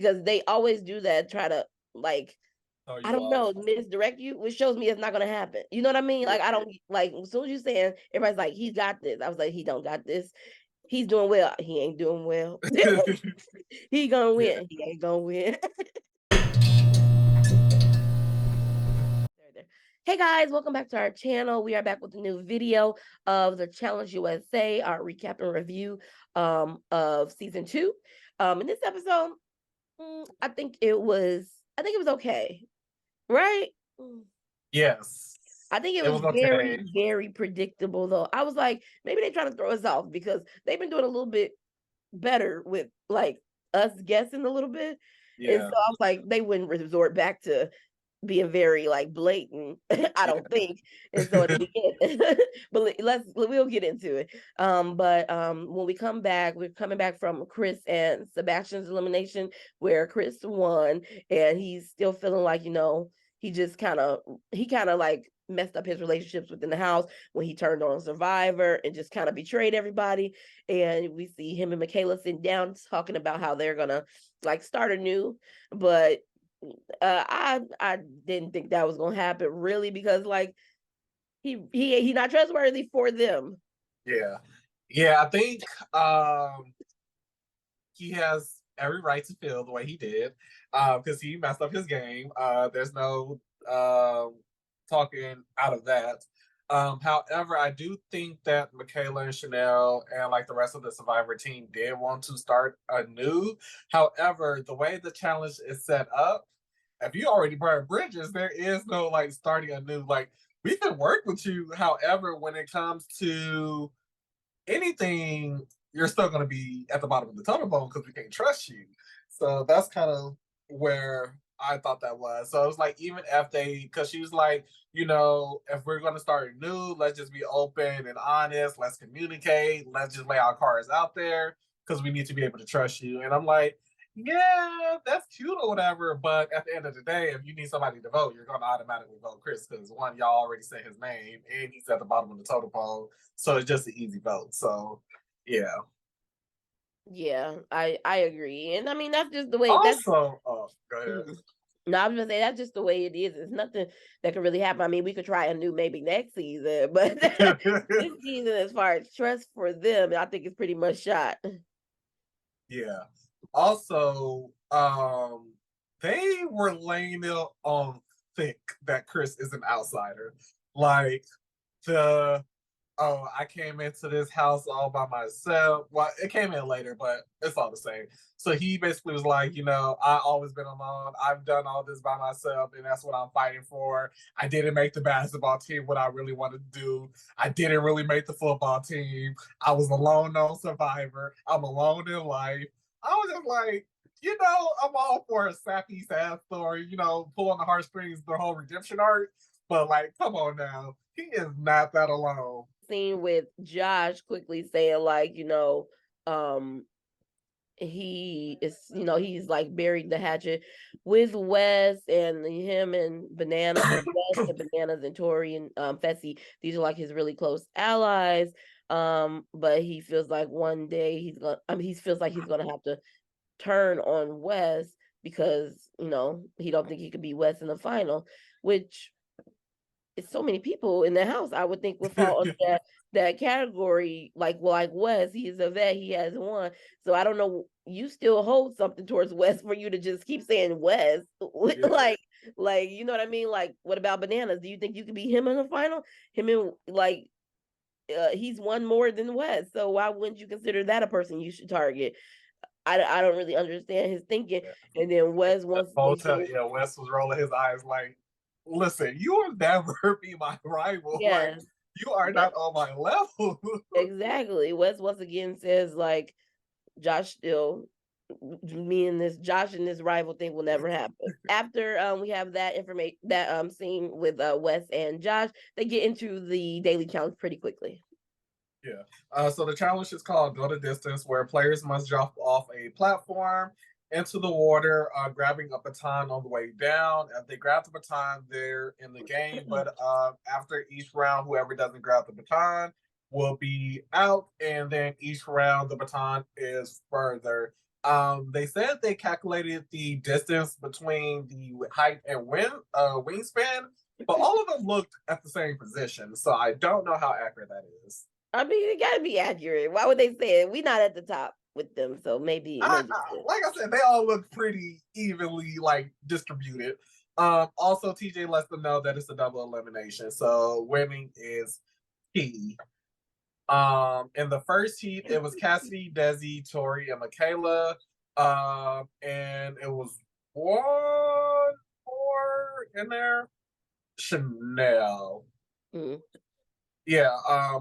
because they always do that, try to like, Oh, I you don't off. know, misdirect you, which shows me it's not gonna happen. You know what I mean? Yeah. Like I don't like as soon as you saying everybody's like, he's got this. I was like, he don't got this. He's doing well. He ain't doing well. He gonna Yeah. win. He ain't gonna win. There. Hey guys, welcome back to our channel. We are back with a new video of the Challenge USA, our recap and review of season 2. In this episode, I think it was okay, right? Yes. I think it It was was okay. very, very predictable though. I was like, maybe they're trying to throw us off because they've been doing a little bit better with like us guessing a little bit. And so Yeah. I was like, they wouldn't resort back to being very like blatant, I Yeah. don't think. And so at the beginning, but we'll get into it. But when we come back, we're coming back from Chris and Sebastian's elimination, where Chris won, and he's still feeling like, he kind of like messed up his relationships within the house when he turned on Survivor and just kind of betrayed everybody. And we see him and Michaela sitting down talking about how they're gonna like start anew, but I didn't think that was gonna happen really because like he not trustworthy for them. Yeah. Yeah. I think he has every right to feel the way he did because he messed up his game. There's no talking out of that. However, I do think that Michaela and Chanel and like the rest of the Survivor team did want to start anew. However, the way the challenge is set up, if you already burned bridges, there is no like starting anew. Like we can work with you. However, when it comes to anything, you're still going to be at the bottom of the totem pole because we can't trust you. So that's kind of where I thought that was. So it was like, even if they, because she was like, if we're going to start new, let's just be open and honest. Let's communicate. Let's just lay our cards out there because we need to be able to trust you. And I'm like, yeah, that's cute or whatever. But at the end of the day, if you need somebody to vote, you're going to automatically vote Chris because one, y'all already said his name and he's at the bottom of the totem pole. So it's just an easy vote. So yeah. Yeah, I agree, and I mean that's just the way that's. Also, oh, go ahead. Mhm. No, I was gonna say that's just the way it is. It's nothing that could really happen. I mean, we could try a new maybe next season, but this season, as far as trust for them, I think it's pretty much shot. Yeah. Also, they were laying it on thick that Chris is an outsider. Like the I came into this house all by myself. Well, it came in later, but it's all the same. So he basically was like, I always been alone. I've done all this by myself, and that's what I'm fighting for. I didn't make the basketball team what I really wanted to do. I didn't really make the football team. I was alone on Survivor. I'm alone in life. I was just like, I'm all for a sappy, sad story, pull on the heartstrings, the whole redemption arc. But like, come on now. He is not that alone. Scene with Josh quickly saying like, um, he is, he's like buried the hatchet with Wes and him and Banana, Wes and Bananas and Tori and Fessy. These are like his really close allies. But he feels like one day he feels like he's gonna have to turn on Wes because he don't think he could be Wes in the final, which it's so many people in the house I would think would fall under that category. Like Wes, he is a vet, he has won. So I don't know. You still hold something towards Wes for you to just keep saying Wes, Yeah. like you know what I mean? Like, what about Bananas? Do you think you could be him in the final? Him and like he's won more than Wes, so why wouldn't you consider that a person you should target? I don't really understand his thinking. Yeah. And then Wes wants to be Yeah, Wes was rolling his eyes like, listen, you will never be my rival. Like, yes, you are but not on my level. exactly. Wes once again says like Josh still me and this Josh and this rival thing will never happen. After we have that information that scene with Wes and Josh, they get into the daily challenge pretty quickly. Yeah. So the challenge is called Go the Distance, where players must drop off a platform into the water, grabbing a baton on the way down. If they grab the baton, they're in the game. But after each round, whoever doesn't grab the baton will be out. And then each round, the baton is further They said they calculated the distance between the height and wingspan, but all of them looked at the same position. So I don't know how accurate that is. I mean, it gotta be accurate. Why would they say it? We not at the top with them, so maybe Like I said, they all look pretty evenly like distributed. Also, TJ lets them know that it's a double elimination, so winning is key. In the first heat, it was Cassidy, Desi, Tori, and Michaela. And it was one more in there. Chanel. Mm. Yeah,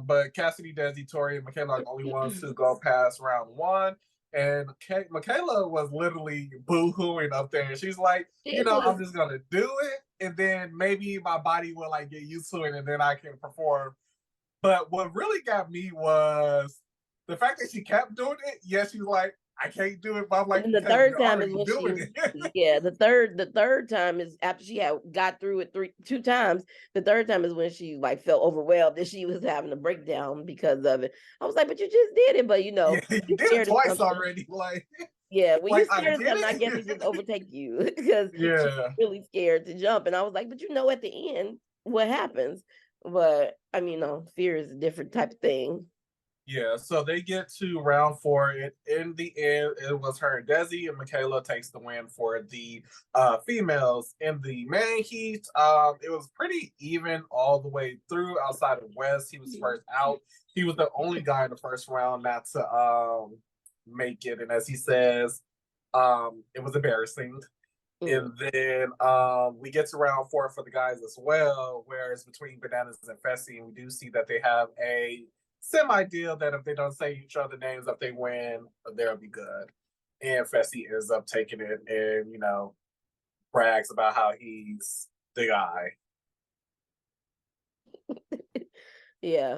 but Cassidy, Desi, Tori, and Michaela are the only ones who go past round one. And Michaela was literally boo-hooing up there. And she's like, I'm just gonna do it, and then maybe my body will like get used to it, and then I can perform. But what really got me was the fact that she kept doing it. Yes, she was like, I can't do it, but I'm like, and the third time is already when doing it. Yeah, the third time is after she had got through it two times. The third time is when she like felt overwhelmed that she was having a breakdown because of it. I was like, but you just did it, but Yeah, you did it twice already. Like, yeah, when like you're scared of something, I guess it just overtake you because she's really scared to jump. And I was like, but at the end what happens. But I mean, no, fear is a different type of thing. Yeah, so they get to round four. In the end, it was her, Desi, and Michaela takes the win for the females. In the man heat, it was pretty even all the way through. Outside of West, he was first out. He was the only guy in the first round not to make it, and as he says, it was embarrassing. And then we get to round four for the guys as well, where it's between Bananas and Fessy, and we do see that they have a semi-deal that if they don't say each other names, if they win, they'll be good. And Fessy ends up taking it and, brags about how he's the guy. Yeah.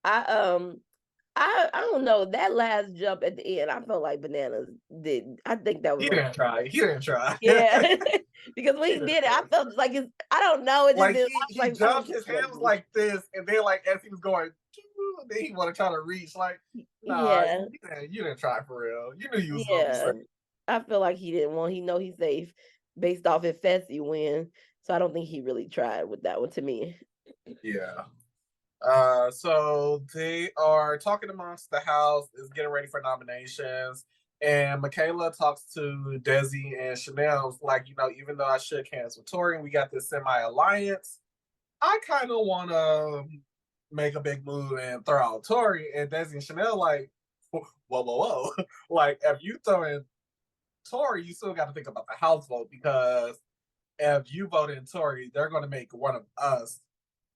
I don't know. That last jump at the end, I felt like Bananas did. I think that was. He didn't try. Yeah, because when he did it, I felt like it's. I don't know. It just like he jumped. His hand was like this, and then like as he was going, then he want to try to reach. Like, nah, you didn't try for real. You knew you was gonna be safe. I feel like he didn't want. He know he's safe based off if Fessy win. So I don't think he really tried with that one to me. Yeah. So they are talking amongst the house, is getting ready for nominations, and Michaela talks to Desi and Chanel, like, even though I shook hands with Tori and we got this semi-alliance, I kind of want to make a big move and throw out Tori. And Desi and Chanel like, whoa. Like, if you throw in Tori, you still got to think about the house vote, because if you vote in Tori, they're going to make one of us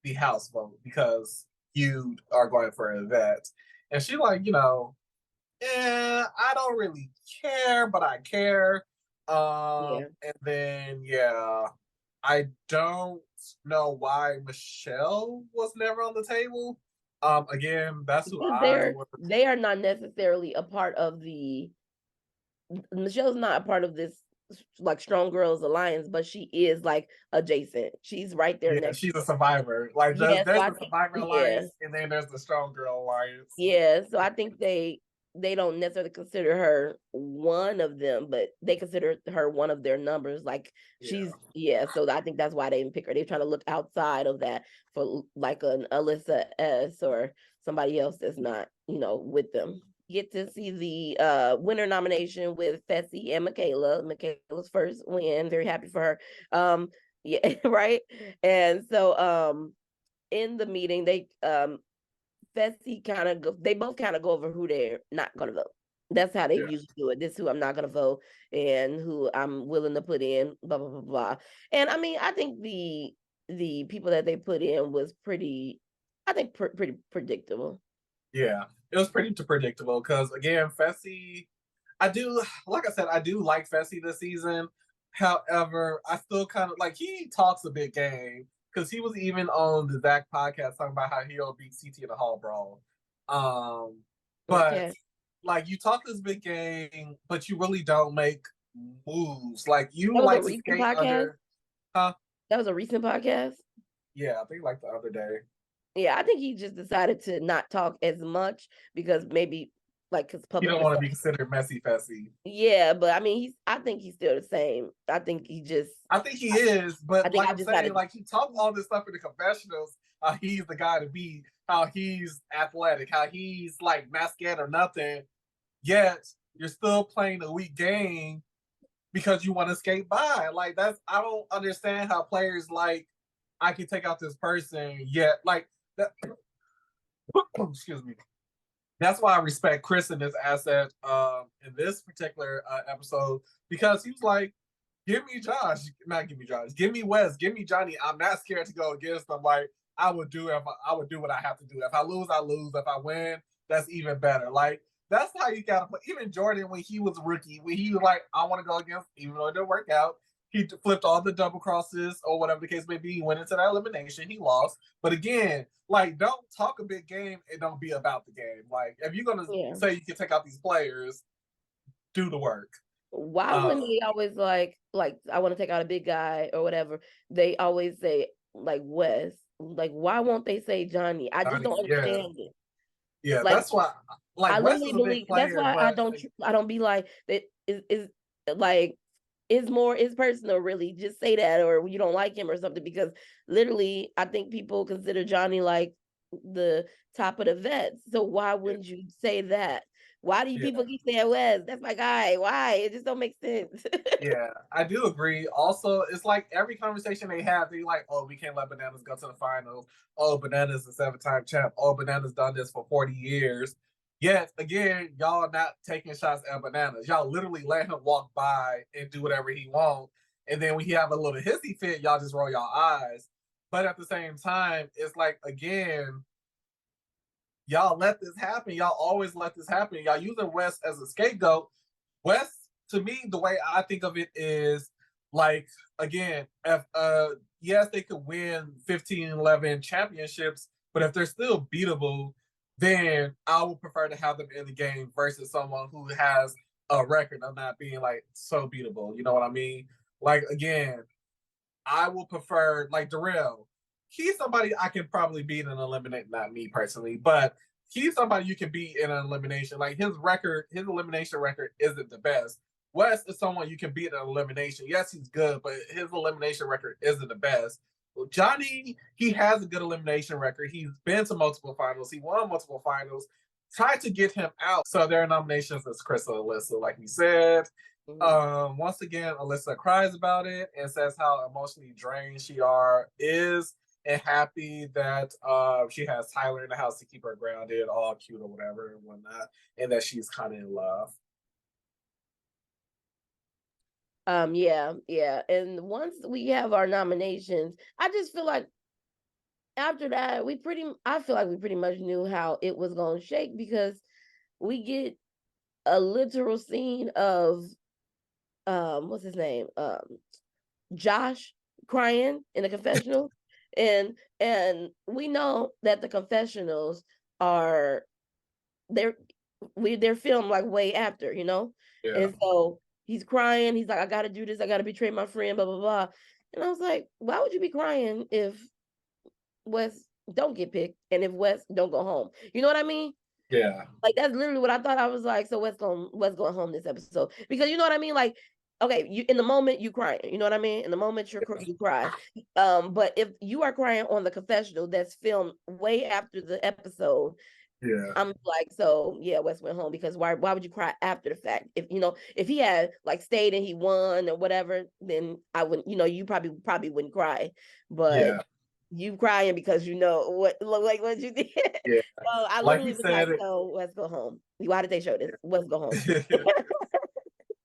the house vote because you are going for that. And she like, I don't really care, but I care. And then I don't know why Michelle was never on the table. Again, that's who they are not necessarily a part of the. Michelle's not a part of this like Strong Girls Alliance, but she is like adjacent. She's right there next. She's a survivor. Like there's the Survivor Alliance, and then there's the Strong Girl Alliance. Yeah, so I think they don't necessarily consider her one of them, but they consider her one of their numbers. Like she's so I think that's why they didn't pick her. They're trying to look outside of that for like an Alyssa S or somebody else that's not, with them. Get to see the winner nomination with Fessy and Michaela. Michaela's first win. Very happy for her. Yeah, right. And so in the meeting, they Fessy they both kind of go over who they're not gonna vote. That's how they usually do it. This is who I'm not gonna vote and who I'm willing to put in, blah blah blah blah. And I mean, I think the people that they put in was pretty predictable. Yeah, it was pretty predictable because again, Fessy, I do like Fessy this season. However, I still kind of like he talks a big game because he was even on the Zach podcast talking about how he'll beat CT in the Hall Brawl. But like you talk this big game, but you really don't make moves. Like you like to skate under. Huh? That was a recent podcast. Yeah, I think like the other day. Yeah, I think he just decided to not talk as much because maybe like because You public don't want to persona. be considered messy fessy. Yeah, but I mean, I think he's still the same. I think I think he is, I but think like I I'm just got saying, to. like he talked all this stuff in the confessionals, how he's the guy to be, how he's athletic, how he's like not scared or nothing. Yet you're still playing a weak game because you want to skate by. Like that's I don't understand how players like I can take out this person yet like that. Excuse me. That's why I respect Chris in this asset in this particular episode because he was like, "Give me Josh, not give me Josh, give me Wes, give me Johnny. I'm not scared to go against them. Like I would do if I would do what I have to do. If I lose, I lose. If I win, that's even better. Like that's how you gotta play. Even Jordan, when he was a rookie, when he was like, I want to go against, even though it didn't work out, he flipped all the double crosses or whatever the case may be. He went into that elimination. He lost. But again, like, don't talk a big game and don't be about the game. Like, if you're gonna Yeah. say you can take out these players, do the work. Why wouldn't they always like I want to take out a big guy or whatever? They always say like Wes. Like, why won't they say Johnny? I just Johnny, don't yeah, understand it. yeah. Like, That's why. I Like West is literally a big believe that's player, why but I don't be like that is like it's personal really. Just say that or you don't like him or something because literally I think people consider Johnny like the top of the vets. So why yeah, wouldn't you say that? Why do you yeah. people keep saying Wes? That's my guy. Why? It just don't make sense. Yeah, I do agree. Also, it's like every conversation they have, they like, oh, we can't let Bananas go to the finals. Oh, Bananas is a 7-time champ. Oh, Bananas done this for 40 years. Yet again, y'all not taking shots at Bananas. Y'all literally let him walk by and do whatever he wants. And then when he have a little hissy fit, y'all just roll y'all eyes. But at the same time, it's like again, y'all let this happen. Y'all always let this happen. Y'all using West as a scapegoat. West, to me, the way I think of it is like, again, if yes, they could win 15, 11 championships, but if they're still beatable, then I would prefer to have them in the game versus someone who has a record of not being like so beatable. You know what I mean? Like again, I will prefer like Darrell. He's somebody I can probably beat and eliminate. Not me personally, but he's somebody you can beat in an elimination. Like his record, his elimination record isn't the best. West is someone you can beat in an elimination. Yes, he's good, but his elimination record isn't the best. Well, Johnny, he has a good elimination record. He's been to multiple finals. He won multiple finals. Try to get him out. So their nominations is Chris and Alyssa, like we said. Once again, Alyssa cries about it and says how emotionally drained she is and happy that she has Tyler in the house to keep her grounded, all cute or whatever and whatnot, and that she's kind of in love. Yeah. And once we have our nominations, I just feel like after that, I feel like we pretty much knew how it was gonna shake because we get a literal scene of what's his name? Josh crying in the confessional. And we know that the confessionals are they're they're filmed like way after, you know? Yeah. And so he's crying, he's like, I gotta do this, I gotta betray my friend, blah blah blah. And I was like, why would you be crying if Wes don't get picked and if Wes don't go home? You know what I mean? Yeah. Like that's literally what I thought. I was like, so Wes going home this episode because you know what I mean. Like, okay, you in the moment you crying, you know what I mean. In the moment you cry, but if you are crying on the confessional that's filmed way after the episode, Yeah. I'm like, so yeah, Wes went home because why would you cry after the fact? If you know if he had like stayed and he won or whatever, then I wouldn't. You know, you probably wouldn't cry, but Yeah. you crying because you know what like what you did. Yeah. So I Like literally you was like, said it. so let's go home. Why did they show this? Let's go home.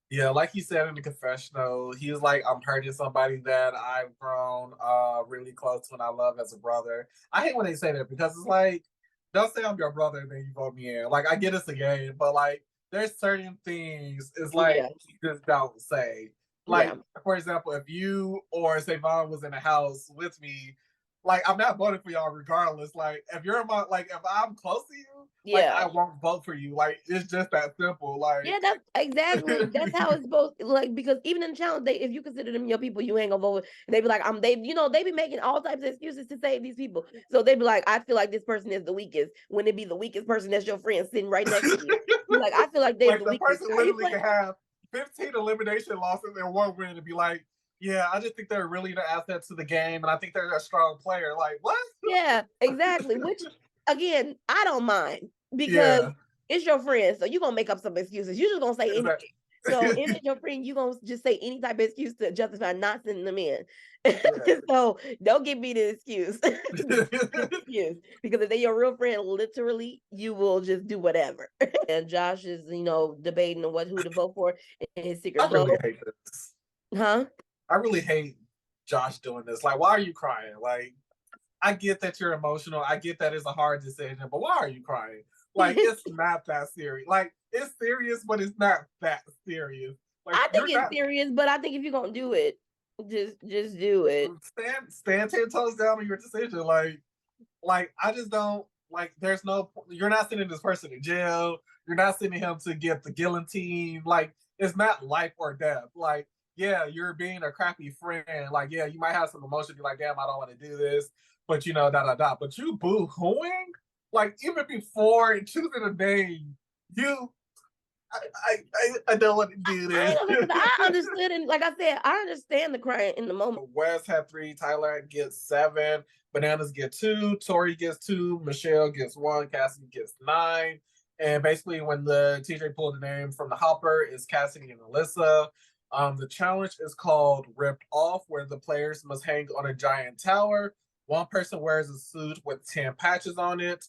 Yeah, like he said in the confessional, he was like, I'm hurting somebody that I've grown really close to and I love as a brother. I hate when they say that because it's like, don't say I'm your brother and then you vote me in. Like I get it's a game, but like there's certain things it's like Yeah. you just don't say. Yeah. Like, for example, if you or Savon was in the house with me, like I'm not voting for y'all regardless. Like if you're my like if I'm close to you, like Yeah. I won't vote for you. Like it's just that simple. Like Yeah, that's exactly that's how it's supposed like because even in the challenge, they if you consider them your people, you ain't gonna vote with, and they be like, they they be making all types of excuses to save these people. So they be like, I feel like this person is the weakest when it be the weakest person that's your friend sitting right next to you. Be like, I feel like they like the the weakest. person Are you literally playing? can have 15 elimination losses and one win and be like, yeah, I just think they're really the asset to the game, and I think they're a strong player. Like what? Yeah, exactly. Which again, I don't mind because Yeah, it's your friend, so you're gonna make up some excuses. You're just gonna say anything. exactly. So if it's your friend, you're gonna just say any type of excuse to justify not sending them in. Yeah. So don't give me the excuse. Excuse. Because if they're your real friend, literally, you will just do whatever. And Josh is, debating on who to vote for in his secret I really vote. hate this. Huh? I really hate Josh doing this. Like, why are you crying? Like, I get that you're emotional. I get that it's a hard decision, but why are you crying? Like, it's not that serious. Like, it's serious, but it's not that serious. Like, I think you're it's not serious, but I think if you're gonna do it, just do it. stand 10 toes down on your decision. Like I just don't like. There's no. You're not sending this person to jail. You're not sending him to get the guillotine. Like it's not life or death. Like yeah, you're being a crappy friend. Like yeah, you might have some emotion. Be like, damn, I don't want to do this. But da da da. But you boo hooing. Like even before choosing a name, you. I don't want to do this. I understood, and like I said, I understand the crying in the moment. Wes had 3, Tyler gets 7, Bananas get 2, Tori gets 2, Michelle gets 1, Cassidy gets 9. And basically, when the TJ pulled the name from the hopper, is Cassidy and Alyssa. The challenge is called Ripped Off, where the players must hang on a giant tower. One person wears a suit with 10 patches on it.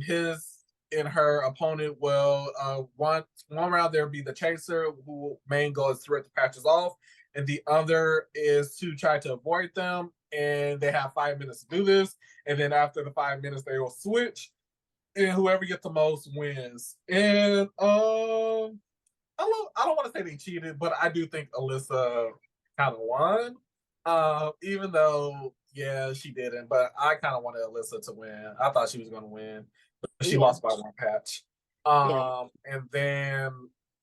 His and her opponent will one round there will be the chaser, who main goal is to rip the patches off, and the other is to try to avoid them. And they have 5 minutes to do this. And then after the 5 minutes, they will switch, and whoever gets the most wins. And I don't want to say they cheated, but I do think Alyssa kind of won. Even though, yeah, she didn't, but I kind of wanted Alyssa to win. I thought she was going to win, but she Yeah. lost by 1 patch. And then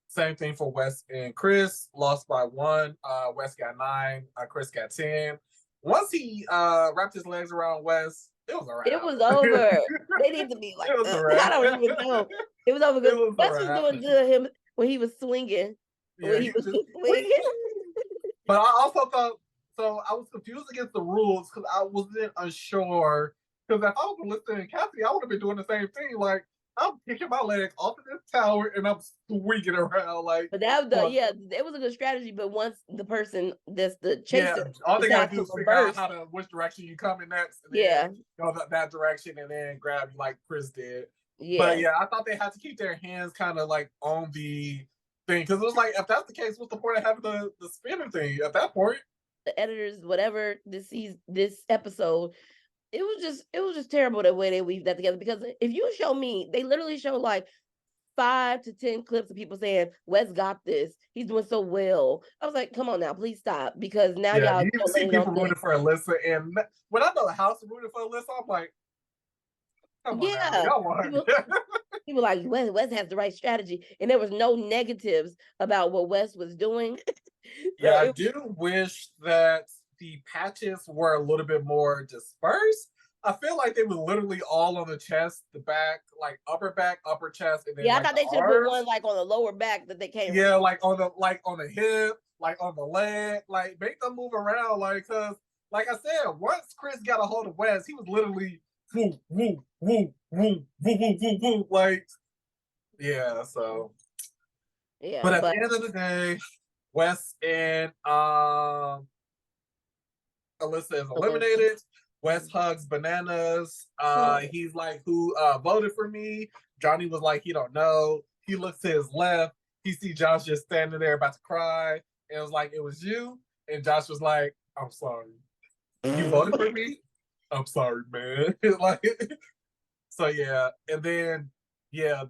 same thing for Wes and Chris, lost by 1. Wes got 9, Chris got 10. Once he wrapped his legs around Wes, it was a wrap. It was over. They need to be like, It was a I wrap. don't even know. It was over It because was a Wes was wrap. doing good him when he was swinging. Yeah, When he was just just swinging. But I also thought so. I was confused against the rules because I wasn't unsure. Because if I was listening to Cassie, I would have been doing the same thing. Like I'm kicking my leg off of this tower and I'm swinging around. Like, But that was well, it was a good strategy. But once the person that's the yeah, chaser all they gotta decides do to is figure out reverse, which direction you coming next, and yeah, then go that direction, and then grab you like Chris did. But yeah. yeah, I thought they had to keep their hands kind of like on the thing because it was like if that's the case, what's the point of having the spinning thing at that point? The editors, whatever this episode, it was just terrible the way they weaved that together. Because if you show me, they literally show like 5 to 10 clips of people saying Wes got this. He's doing so well. I was like, come on now, please stop. Because now Yeah, y'all you even see laying it on people thick. rooting for Alyssa, and when I know the house is rooting for Alyssa, I'm like, come on now, Yeah. y'all want her. People like Wes has the right strategy. And there was no negatives about what Wes was doing. Yeah, So I it do wish that the patches were a little bit more dispersed. I feel like they were literally all on the chest, the back, upper chest, and then yeah, I like thought the they should have put one arms. like on the lower back that they can't Yeah, reach. like on the hip, like on the leg, like make them move around, like because like I said, once Chris got a hold of Wes, he was literally woo woo woo woo woo woo woo woo, like yeah. So, Yeah, but at but the end of the day, Wes and Alyssa is Alyssa. eliminated. Wes hugs Bananas. He's like, who voted for me? Johnny was like, he don't know. He looks to his left. He see Josh just standing there about to cry. And it was like, it was you. And Josh was like, I'm sorry. You voted for me? I'm sorry, man. Like, so yeah. And then, yeah,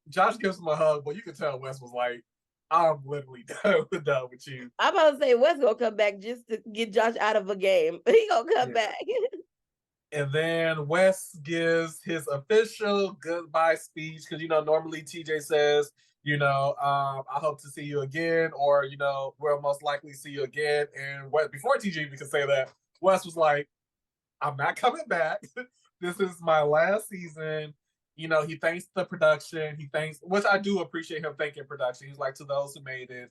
Josh gives him a hug, but you can tell Wes was like, I'm literally done with you. I'm about to say Wes gonna come back just to get Josh out of a game. He gonna come Yeah. back. And then Wes gives his official goodbye speech because normally TJ says, I hope to see you again, or we'll most likely see you again. And what before TJ even could say that, Wes was like, I'm not coming back. This is my last season. He thanks the production. He thanks, which I do appreciate him thanking production. He's like, to those who made it.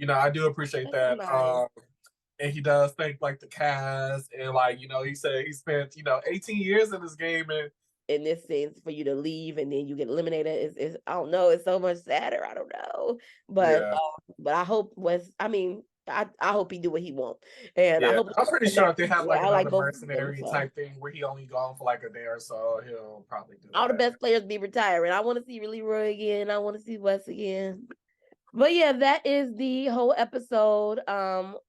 I do appreciate That's that. nice. And he does thank like the cast and like he said he spent 18 years in this game and In this sense, for you to leave and then you get eliminated is I don't know. It's so much sadder. I don't know, yeah. but I hope Wes. I mean, I hope he do what he want, and I Yeah, hope he I'm pretty come sure back. if they have Yeah, like I like another both of them. mercenary So type thing where he only gone for like a day or so, he'll probably do all the that. best players be retiring. I want to see Leroy again. I want to see Wes again. But yeah, that is the whole episode.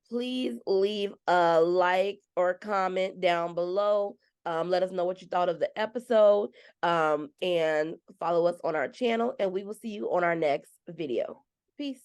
Please leave a like or comment down below. Let us know what you thought of the episode. And follow us on our channel, and we will see you on our next video. Peace.